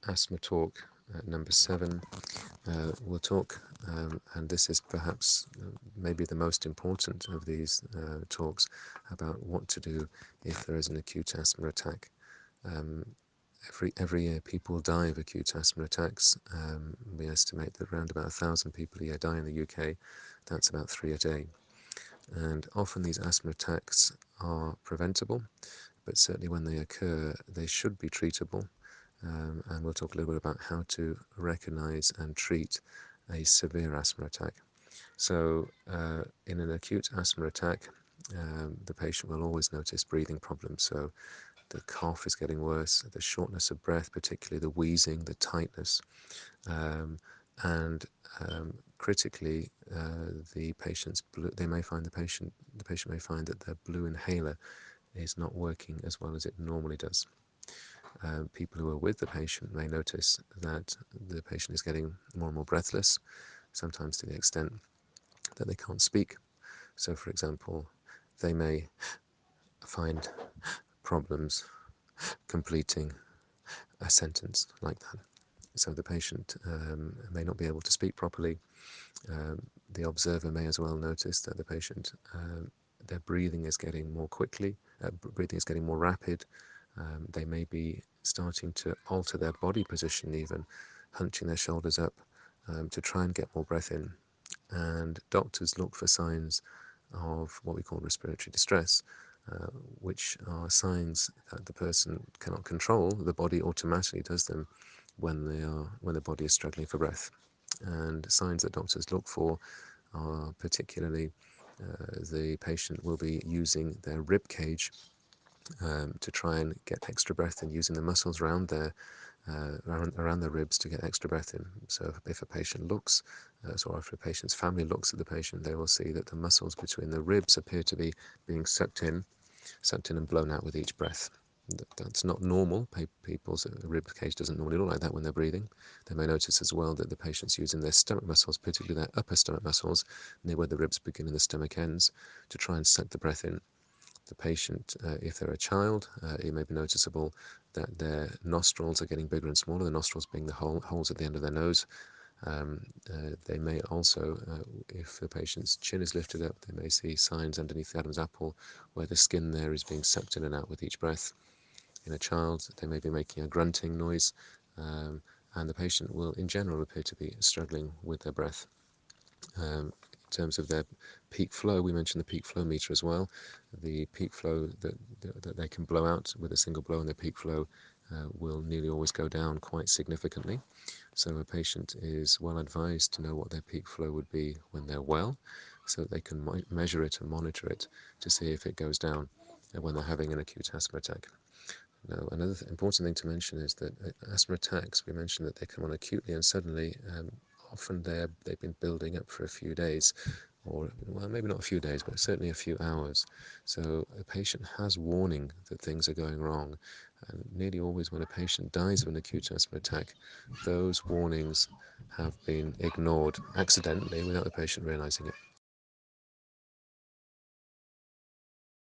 asthma talk number 7. We'll talk, and this is perhaps maybe the most important of these talks, about what to do if there is an acute asthma attack. Um, every year people die of acute asthma attacks. We estimate that around about 1,000 people a year die in the UK. That's about 3 a day. And often these asthma attacks are preventable, but certainly when they occur, they should be treatable. And we'll talk a little bit about how to recognize and treat a severe asthma attack. So, in an acute asthma attack, the patient will always notice breathing problems. So, the cough is getting worse, the shortness of breath, particularly the wheezing, the tightness, and critically, the patient's blue, they may find the patient may find that their blue inhaler is not working as well as it normally does. People who are with the patient may notice that the patient is getting more and more breathless, sometimes to the extent that they can't speak. So, for example, they may find problems completing a sentence like that. So the patient may not be able to speak properly. The observer may as well notice that the patient, their breathing is getting more quickly, breathing is getting more rapid. They may be starting to alter their body position, even hunching their shoulders up to try and get more breath in. And doctors look for signs of what we call respiratory distress, which are signs that the person cannot control. The body automatically does them when the body is struggling for breath. And signs that doctors look for are particularly the patient will be using their rib cage to try and get extra breath in, using the muscles around around the ribs to get extra breath in. So if a patient looks, or if a patient's family looks at the patient, they will see that the muscles between the ribs appear to be being sucked in and blown out with each breath. That's not normal. People's rib cage doesn't normally look like that when they're breathing. They may notice as well that the patient's using their stomach muscles, particularly their upper stomach muscles, near where the ribs begin and the stomach ends, to try and suck the breath in. The patient, if they're a child, it may be noticeable that their nostrils are getting bigger and smaller, the nostrils being the holes at the end of their nose. They may also, if the patient's chin is lifted up, they may see signs underneath the Adam's apple where the skin there is being sucked in and out with each breath. In a child, they may be making a grunting noise, and the patient will, in general, appear to be struggling with their breath. In terms of their peak flow, we mentioned the peak flow meter as well. The peak flow that they can blow out with a single blow, and their peak flow will nearly always go down quite significantly. So a patient is well advised to know what their peak flow would be when they're well, so that they can measure it and monitor it to see if it goes down when they're having an acute asthma attack. Now, another important thing to mention is that asthma attacks, we mentioned that they come on acutely and suddenly. Often they've been building up for a few days, or well, maybe not a few days, but certainly a few hours. So a patient has warning that things are going wrong, and nearly always when a patient dies of an acute asthma attack, those warnings have been ignored accidentally without the patient realizing it.